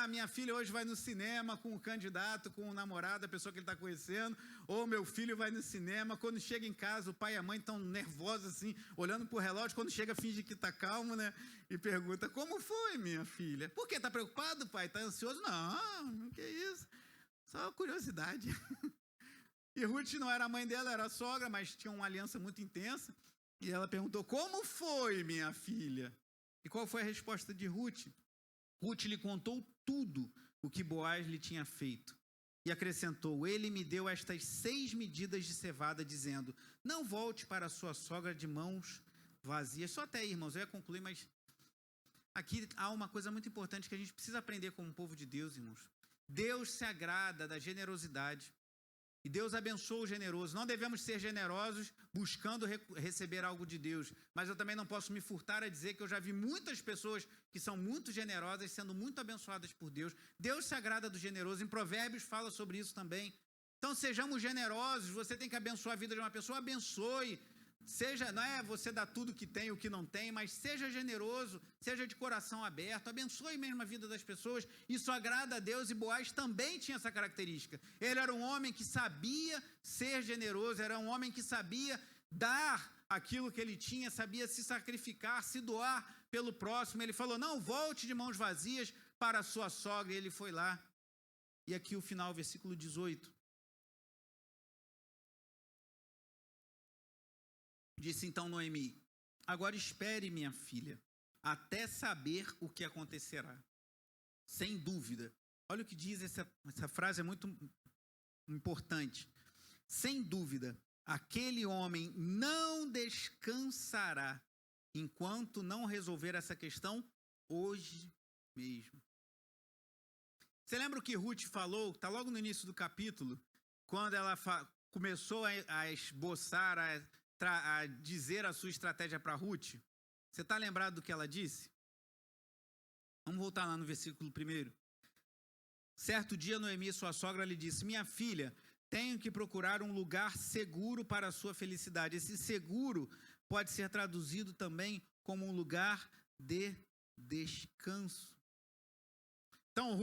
minha filha hoje vai no cinema com o candidato, com o namorado, a pessoa que ele está conhecendo, ou meu filho vai no cinema, quando chega em casa, o pai e a mãe estão nervosos assim, olhando para o relógio, quando chega finge que está calmo, né, e pergunta, como foi, minha filha? Por quê? Está preocupado, pai? Está ansioso? Não, que isso, só curiosidade. E Ruth não era a mãe dela, era a sogra, mas tinha uma aliança muito intensa. E ela perguntou, como foi, minha filha? E qual foi a resposta de Ruth? Ruth lhe contou tudo o que Boaz lhe tinha feito. E acrescentou, ele me deu estas 6 medidas de cevada, dizendo, não volte para a sua sogra de mãos vazias. Só até aí, irmãos, eu ia concluir, mas aqui há uma coisa muito importante que a gente precisa aprender como povo de Deus, irmãos. Deus se agrada da generosidade. E Deus abençoa o generoso. Não devemos ser generosos buscando receber algo de Deus. Mas eu também não posso me furtar a dizer que eu já vi muitas pessoas que são muito generosas sendo muito abençoadas por Deus. Deus se agrada do generoso. Em Provérbios fala sobre isso também. Então sejamos generosos. Você tem que abençoar a vida de uma pessoa, abençoe. Seja, não é você dar tudo que tem, o que não tem, mas seja generoso, seja de coração aberto, abençoe mesmo a vida das pessoas, isso agrada a Deus, e Boaz também tinha essa característica. Ele era um homem que sabia ser generoso, era um homem que sabia dar aquilo que ele tinha, sabia se sacrificar, se doar pelo próximo. Ele falou, não volte de mãos vazias para a sua sogra, e ele foi lá. E aqui o final, versículo 18. Disse então Noemi, agora espere, minha filha, até saber o que acontecerá. Sem dúvida. Olha o que diz, essa frase é muito importante. Sem dúvida, aquele homem não descansará enquanto não resolver essa questão hoje mesmo. Você lembra o que Ruth falou? Está logo no início do capítulo, quando ela começou a esboçar, a dizer a sua estratégia para Ruth. Você está lembrado do que ela disse? Vamos voltar lá no versículo 1. Certo dia, Noemi, sua sogra, lhe disse, minha filha, tenho que procurar um lugar seguro para a sua felicidade. Esse seguro pode ser traduzido também como um lugar de descanso. Então,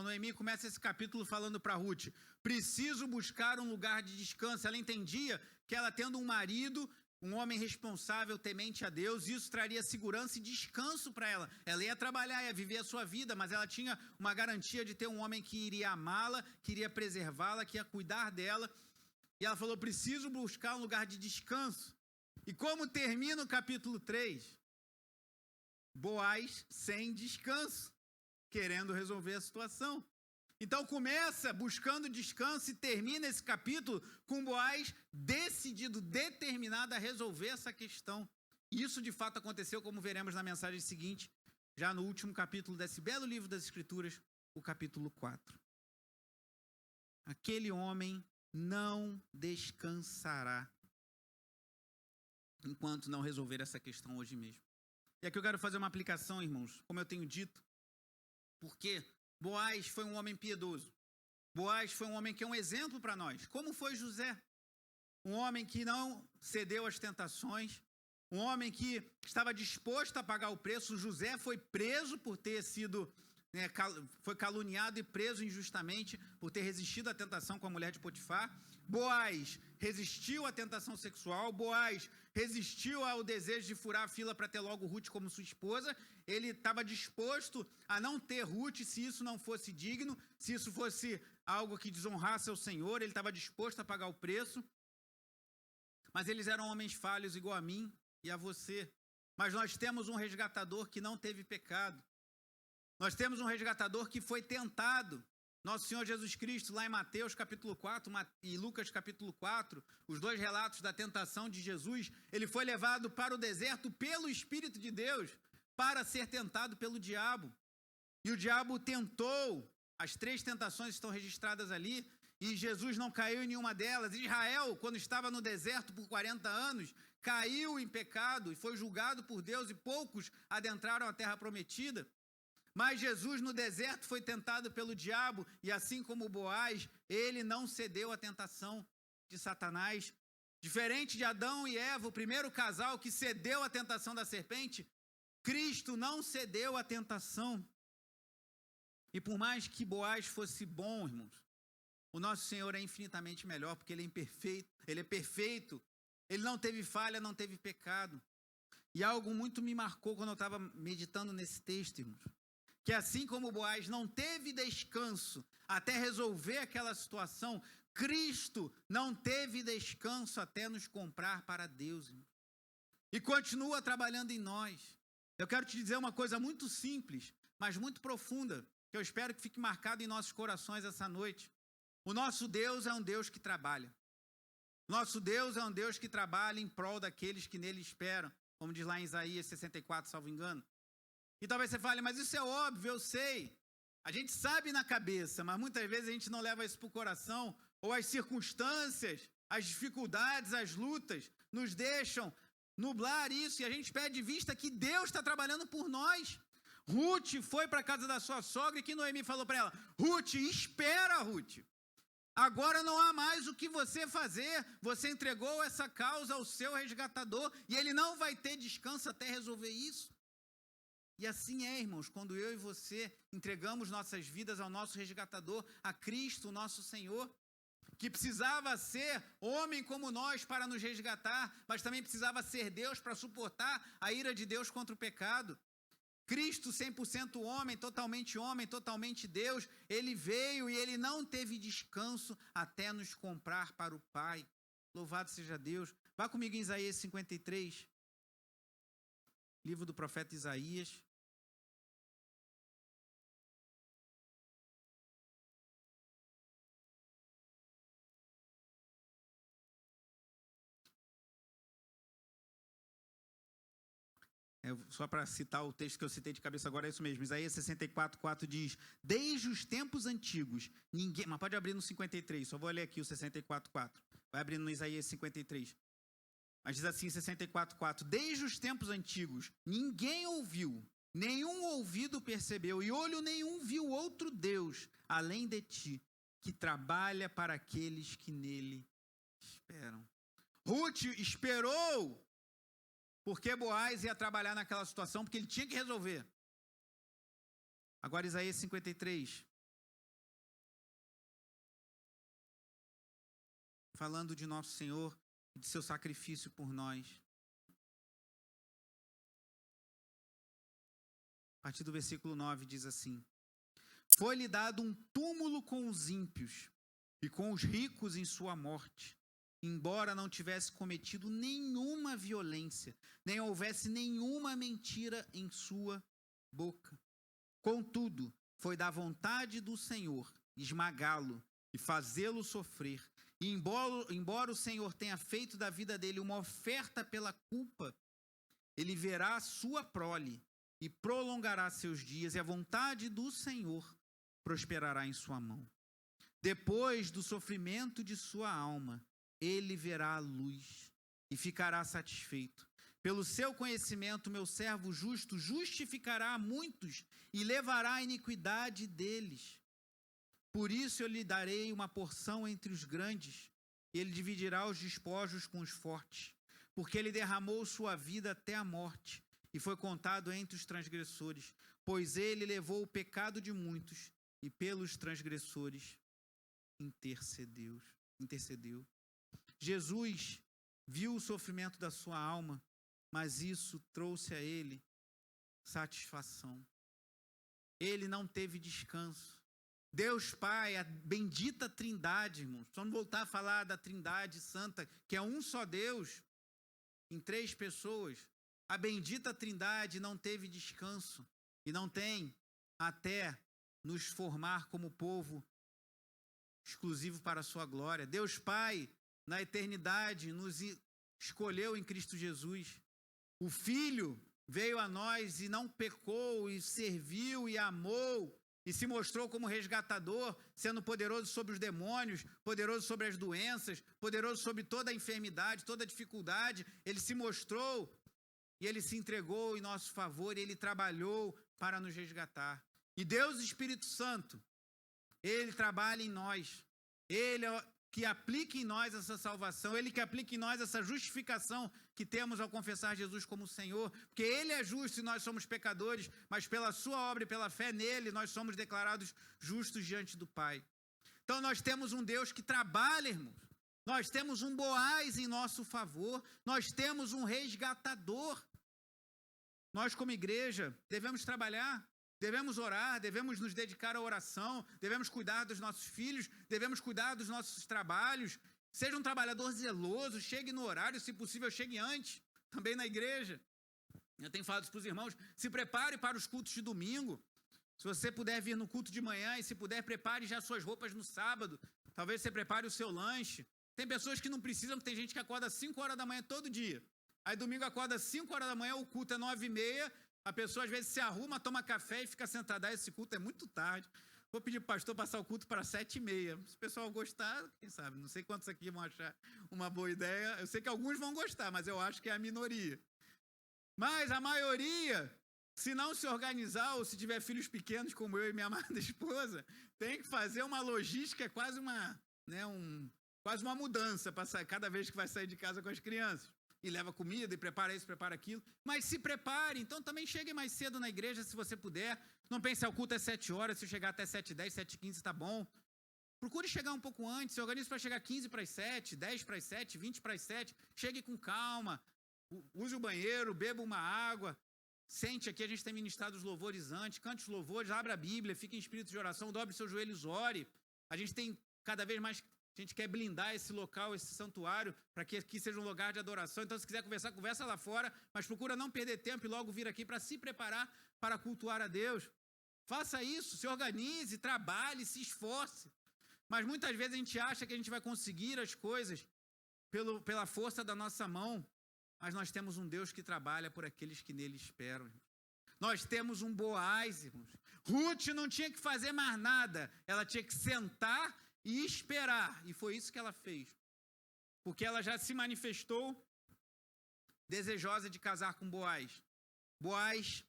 Noemi começa esse capítulo falando para Ruth, preciso buscar um lugar de descanso. Ela entendia que ela tendo um marido, um homem responsável, temente a Deus, isso traria segurança e descanso para ela. Ela ia trabalhar, ia viver a sua vida, mas ela tinha uma garantia de ter um homem que iria amá-la, que iria preservá-la, que ia cuidar dela. E ela falou, preciso buscar um lugar de descanso. E como termina o capítulo 3? Boaz sem descanso, querendo resolver a situação. Então começa buscando descanso e termina esse capítulo com Boaz decidido, determinado a resolver essa questão. Isso de fato aconteceu, como veremos na mensagem seguinte, já no último capítulo desse belo livro das Escrituras, o capítulo 4. Aquele homem não descansará enquanto não resolver essa questão hoje mesmo. E aqui eu quero fazer uma aplicação, irmãos, como eu tenho dito, porque Boaz foi um homem piedoso. Boaz foi um homem que é um exemplo para nós. Como foi José? Um homem que não cedeu às tentações, um homem que estava disposto a pagar o preço. José foi preso por ter sido, foi caluniado e preso injustamente por ter resistido à tentação com a mulher de Potifar. Boaz resistiu à tentação sexual. Boaz resistiu ao desejo de furar a fila para ter logo Ruth como sua esposa. Ele estava disposto a não ter Ruth se isso não fosse digno, se isso fosse algo que desonrasse ao Senhor. Ele estava disposto a pagar o preço. Mas eles eram homens falhos igual a mim e a você. Mas nós temos um resgatador que não teve pecado. Nós temos um resgatador que foi tentado. Nosso Senhor Jesus Cristo, lá em Mateus capítulo 4 e Lucas capítulo 4, os dois relatos da tentação de Jesus, ele foi levado para o deserto pelo Espírito de Deus para ser tentado pelo diabo. E o diabo tentou, as 3 tentações estão registradas ali, e Jesus não caiu em nenhuma delas. Israel, quando estava no deserto por 40 anos, caiu em pecado e foi julgado por Deus, e poucos adentraram a terra prometida. Mas Jesus no deserto foi tentado pelo diabo, e assim como Boaz, ele não cedeu à tentação de Satanás. Diferente de Adão e Eva, o primeiro casal que cedeu à tentação da serpente, Cristo não cedeu à tentação. E por mais que Boaz fosse bom, irmãos, o nosso Senhor é infinitamente melhor, porque ele é perfeito, ele não teve falha, não teve pecado. E algo muito me marcou quando eu estava meditando nesse texto, irmãos, que assim como Boaz não teve descanso até resolver aquela situação, Cristo não teve descanso até nos comprar para Deus, irmãos. E continua trabalhando em nós. Eu quero te dizer uma coisa muito simples, mas muito profunda, que eu espero que fique marcado em nossos corações essa noite. O nosso Deus é um Deus que trabalha. Nosso Deus é um Deus que trabalha em prol daqueles que nele esperam, como diz lá em Isaías 64, salvo engano. E talvez você fale, mas isso é óbvio, eu sei. A gente sabe na cabeça, mas muitas vezes a gente não leva isso para o coração, ou as circunstâncias, as dificuldades, as lutas, nos deixam nublar isso, e a gente perde de vista que Deus está trabalhando por nós. Ruth foi para a casa da sua sogra, e que Noemi falou para ela, Ruth, espera, Ruth. Agora não há mais o que você fazer, você entregou essa causa ao seu resgatador, e ele não vai ter descanso até resolver isso. E assim é, irmãos, quando eu e você entregamos nossas vidas ao nosso resgatador, a Cristo, nosso Senhor, que precisava ser homem como nós para nos resgatar, mas também precisava ser Deus para suportar a ira de Deus contra o pecado. Cristo, 100% homem, totalmente Deus, ele veio e ele não teve descanso até nos comprar para o Pai. Louvado seja Deus. Vá comigo em Isaías 53, livro do profeta Isaías. Só para citar o texto que eu citei de cabeça agora, é isso mesmo. Isaías 64, 4 diz, desde os tempos antigos, ninguém... Mas pode abrir no 53, só vou ler aqui o 64, 4. Vai abrindo no Isaías 53. Mas diz assim, 64, 4. Desde os tempos antigos, ninguém ouviu, nenhum ouvido percebeu, e olho nenhum viu outro Deus, além de ti, que trabalha para aqueles que nele esperam. Ruth esperou, porque Boaz ia trabalhar naquela situação, porque ele tinha que resolver. Agora Isaías 53. Falando de nosso Senhor e de seu sacrifício por nós. A partir do versículo 9 diz assim, foi-lhe dado um túmulo com os ímpios e com os ricos em sua morte, embora não tivesse cometido nenhuma violência, nem houvesse nenhuma mentira em sua boca. Contudo, foi da vontade do Senhor esmagá-lo e fazê-lo sofrer. E embora o Senhor tenha feito da vida dele uma oferta pela culpa, ele verá a sua prole e prolongará seus dias, e a vontade do Senhor prosperará em sua mão. Depois do sofrimento de sua alma, ele verá a luz e ficará satisfeito. Pelo seu conhecimento, meu servo justo justificará a muitos e levará a iniquidade deles. Por isso eu lhe darei uma porção entre os grandes, e ele dividirá os despojos com os fortes, porque ele derramou sua vida até a morte, e foi contado entre os transgressores, pois ele levou o pecado de muitos, e pelos transgressores intercedeu. Jesus viu o sofrimento da sua alma, mas isso trouxe a ele satisfação. Ele não teve descanso. Deus Pai, a bendita Trindade, irmãos. Vamos voltar a falar da Trindade Santa, que é um só Deus, em 3 pessoas. A bendita Trindade não teve descanso e não tem até nos formar como povo exclusivo para a sua glória. Deus Pai, na eternidade, nos escolheu em Cristo Jesus. O Filho veio a nós e não pecou, e serviu e amou, e se mostrou como resgatador, sendo poderoso sobre os demônios, poderoso sobre as doenças, poderoso sobre toda a enfermidade, toda a dificuldade. Ele se mostrou e ele se entregou em nosso favor, e ele trabalhou para nos resgatar. E Deus Espírito Santo, ele trabalha em nós. Ele é que aplica em nós essa salvação, ele que aplica em nós essa justificação que temos ao confessar Jesus como Senhor, porque ele é justo e nós somos pecadores, mas pela sua obra e pela fé nele, nós somos declarados justos diante do Pai. Então nós temos um Deus que trabalha, irmãos. Nós temos um Boaz em nosso favor, nós temos um resgatador. Nós como igreja devemos trabalhar, devemos orar, devemos nos dedicar à oração, devemos cuidar dos nossos filhos, devemos cuidar dos nossos trabalhos. Seja um trabalhador zeloso, chegue no horário, se possível, chegue antes, também na igreja. Eu tenho falado isso para os irmãos, se prepare para os cultos de domingo. Se você puder vir no culto de manhã e se puder, prepare já suas roupas no sábado. Talvez você prepare o seu lanche. Tem pessoas que não precisam, tem gente que acorda às 5 horas da manhã todo dia. Aí domingo acorda às 5 horas da manhã, o culto é 9h30, a pessoa às vezes se arruma, toma café e fica sentada. Esse culto é muito tarde. Vou pedir para o pastor passar o culto para 7h30. Se o pessoal gostar, quem sabe, não sei quantos aqui vão achar uma boa ideia. Eu sei que alguns vão gostar, mas eu acho que é a minoria. Mas a maioria, se não se organizar, ou se tiver filhos pequenos como eu e minha amada esposa, tem que fazer uma logística, é quase uma, quase uma mudança para sair, cada vez que vai sair de casa com as crianças. E leva comida, e prepara isso, prepara aquilo. Mas se prepare, então também chegue mais cedo na igreja, se você puder. Não pense, o culto é 7 horas, se chegar até 7h10, 7h15, está bom. Procure chegar um pouco antes, se organize para chegar 15 para as 7, 10 para as 7, 20 para as 7. Chegue com calma, use o banheiro, beba uma água. Sente aqui, a gente tem ministrado os louvores antes, cante os louvores, abra a Bíblia, fique em espírito de oração, dobre seus joelhos, ore. A gente tem cada vez mais... A gente quer blindar esse local, esse santuário, para que aqui seja um lugar de adoração. Então, se quiser conversar, conversa lá fora, mas procura não perder tempo e logo vir aqui para se preparar para cultuar a Deus. Faça isso, se organize, trabalhe, se esforce. Mas muitas vezes a gente acha que a gente vai conseguir as coisas pela força da nossa mão, mas nós temos um Deus que trabalha por aqueles que nele esperam. Nós temos um Boaz, irmãos. Ruth não tinha que fazer mais nada, ela tinha que sentar e esperar, e foi isso que ela fez, porque ela já se manifestou desejosa de casar com Boaz. Boaz,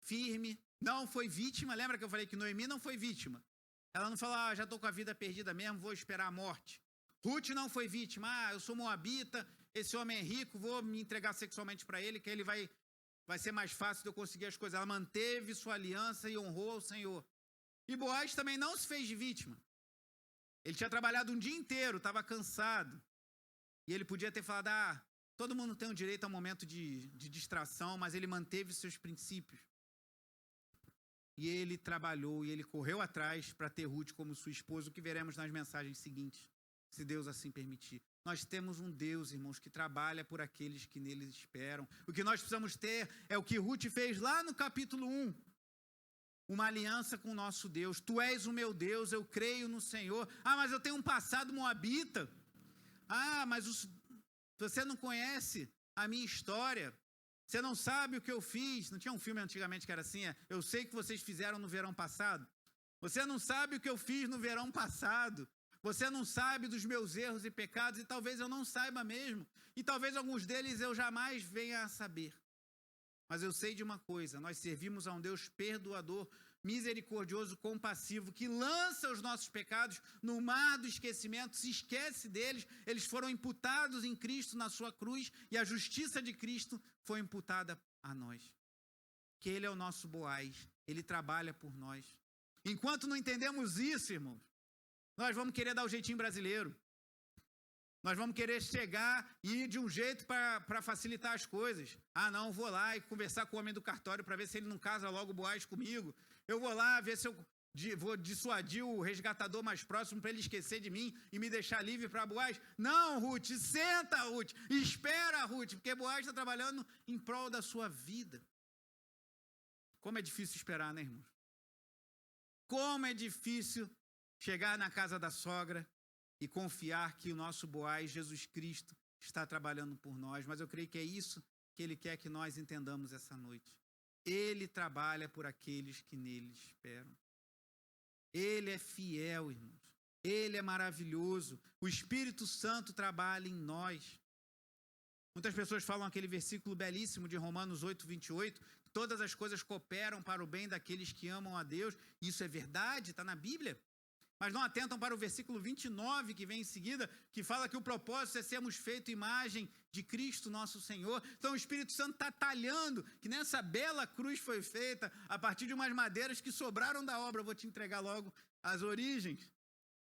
firme, não foi vítima. Lembra que eu falei que Noemi não foi vítima? Ela não falou, já estou com a vida perdida mesmo, vou esperar a morte. Ruth não foi vítima, eu sou moabita, esse homem é rico, vou me entregar sexualmente para ele, que ele vai ser mais fácil de eu conseguir as coisas. Ela manteve sua aliança e honrou ao Senhor. E Boaz também não se fez de vítima. Ele tinha trabalhado um dia inteiro, estava cansado. E ele podia ter falado, todo mundo tem um direito a um momento de distração, mas ele manteve seus princípios. E ele trabalhou, e ele correu atrás para ter Ruth como sua esposa, o que veremos nas mensagens seguintes, se Deus assim permitir. Nós temos um Deus, irmãos, que trabalha por aqueles que nele esperam. O que nós precisamos ter é o que Ruth fez lá no capítulo 1. Uma aliança com o nosso Deus. Tu és o meu Deus, eu creio no Senhor. Mas eu tenho um passado moabita. Mas você não conhece a minha história. Você não sabe o que eu fiz. Não tinha um filme antigamente que era assim, eu sei o que vocês fizeram no verão passado. Você não sabe o que eu fiz no verão passado. Você não sabe dos meus erros e pecados, e talvez eu não saiba mesmo. E talvez alguns deles eu jamais venha a saber. Mas eu sei de uma coisa, nós servimos a um Deus perdoador, misericordioso, compassivo, que lança os nossos pecados no mar do esquecimento, se esquece deles, eles foram imputados em Cristo na sua cruz, e a justiça de Cristo foi imputada a nós. Que Ele é o nosso Boaz, Ele trabalha por nós. Enquanto não entendemos isso, irmãos, nós vamos querer dar o jeitinho brasileiro. Nós vamos querer chegar e ir de um jeito para facilitar as coisas. Ah, não, vou lá e conversar com o homem do cartório para ver se ele não casa logo o Boaz comigo. Eu vou lá ver se eu vou dissuadir o resgatador mais próximo para ele esquecer de mim e me deixar livre para Boaz. Não, Ruth, senta, Ruth, espera, Ruth, porque Boaz está trabalhando em prol da sua vida. Como é difícil esperar, né, irmãos? Como é difícil chegar na casa da sogra e confiar que o nosso Boaz, Jesus Cristo, está trabalhando por nós. Mas eu creio que é isso que Ele quer que nós entendamos essa noite. Ele trabalha por aqueles que nele esperam. Ele é fiel, irmãos. Ele é maravilhoso. O Espírito Santo trabalha em nós. Muitas pessoas falam aquele versículo belíssimo de Romanos 8, 28, que todas as coisas cooperam para o bem daqueles que amam a Deus. Isso é verdade, está na Bíblia. Mas não atentam para o versículo 29, que vem em seguida, que fala que o propósito é sermos feitos imagem de Cristo nosso Senhor. Então o Espírito Santo está talhando, que nessa bela cruz foi feita a partir de umas madeiras que sobraram da obra. Eu vou te entregar logo as origens.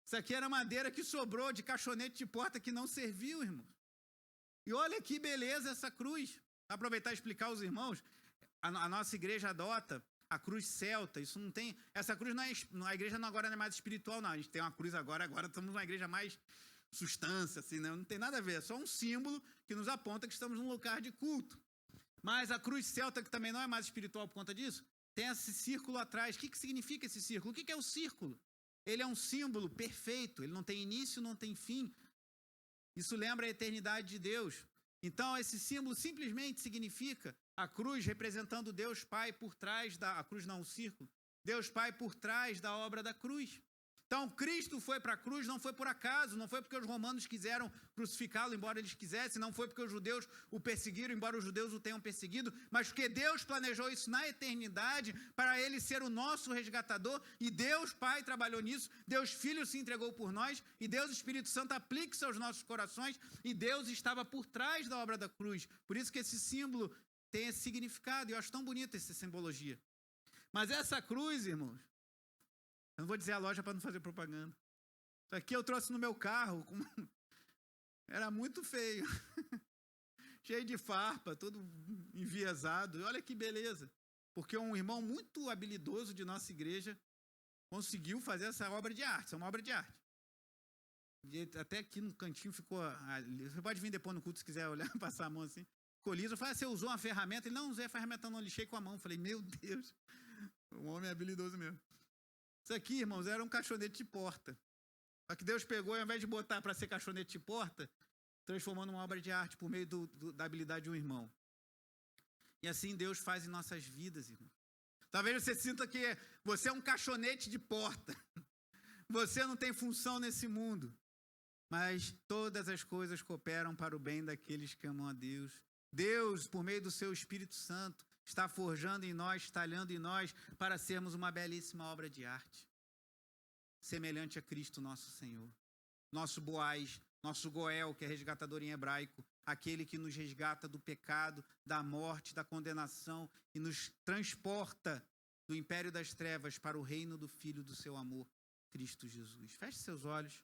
Isso aqui era madeira que sobrou de caixonete de porta que não serviu, irmãos. E olha que beleza essa cruz. Vou aproveitar e explicar aos irmãos. A nossa igreja adota a cruz celta. Isso não tem. Essa cruz não é. A igreja agora não é mais espiritual, não. A gente tem uma cruz agora estamos numa igreja mais substância, assim, né? Não tem nada a ver. É só um símbolo que nos aponta que estamos num lugar de culto. Mas a cruz celta, que também não é mais espiritual por conta disso, tem esse círculo atrás. O que significa esse círculo? O que é o círculo? Ele é um símbolo perfeito. Ele não tem início, não tem fim. Isso lembra a eternidade de Deus. Então, esse símbolo simplesmente significa a cruz representando Deus Pai por trás da... A cruz não, o círculo. Deus Pai por trás da obra da cruz. Então, Cristo foi para a cruz, não foi por acaso, não foi porque os romanos quiseram crucificá-lo, embora eles quisessem, não foi porque os judeus o perseguiram, embora os judeus o tenham perseguido, mas porque Deus planejou isso na eternidade para ele ser o nosso resgatador, e Deus Pai trabalhou nisso, Deus Filho se entregou por nós, e Deus Espírito Santo aplica-se aos nossos corações, e Deus estava por trás da obra da cruz. Por isso que esse símbolo tem esse significado, e eu acho tão bonita essa simbologia. Mas essa cruz, irmãos, eu não vou dizer a loja para não fazer propaganda. Isso aqui eu trouxe no meu carro. Era muito feio. Cheio de farpa, todo enviesado. Olha que beleza. Porque um irmão muito habilidoso de nossa igreja conseguiu fazer essa obra de arte. Isso é uma obra de arte. E até aqui no cantinho ficou... Você pode vir depois no culto se quiser olhar, passar a mão assim. Ficou liso. Eu falei, você usou uma ferramenta? Ele, não usei a ferramenta, não, lixei com a mão. Eu falei, meu Deus. O homem é habilidoso mesmo. Isso aqui, irmãos, era um caixonete de porta. Só que Deus pegou, ao invés de botar para ser caixonete de porta, transformou numa obra de arte por meio da habilidade de um irmão. E assim Deus faz em nossas vidas, irmão. Talvez você sinta que você é um caixonete de porta. Você não tem função nesse mundo. Mas todas as coisas cooperam para o bem daqueles que amam a Deus. Deus, por meio do seu Espírito Santo, está forjando em nós, talhando em nós, para sermos uma belíssima obra de arte. Semelhante a Cristo nosso Senhor. Nosso Boaz, nosso Goel, que é resgatador em hebraico, aquele que nos resgata do pecado, da morte, da condenação e nos transporta do império das trevas para o reino do Filho do seu amor, Cristo Jesus. Feche seus olhos.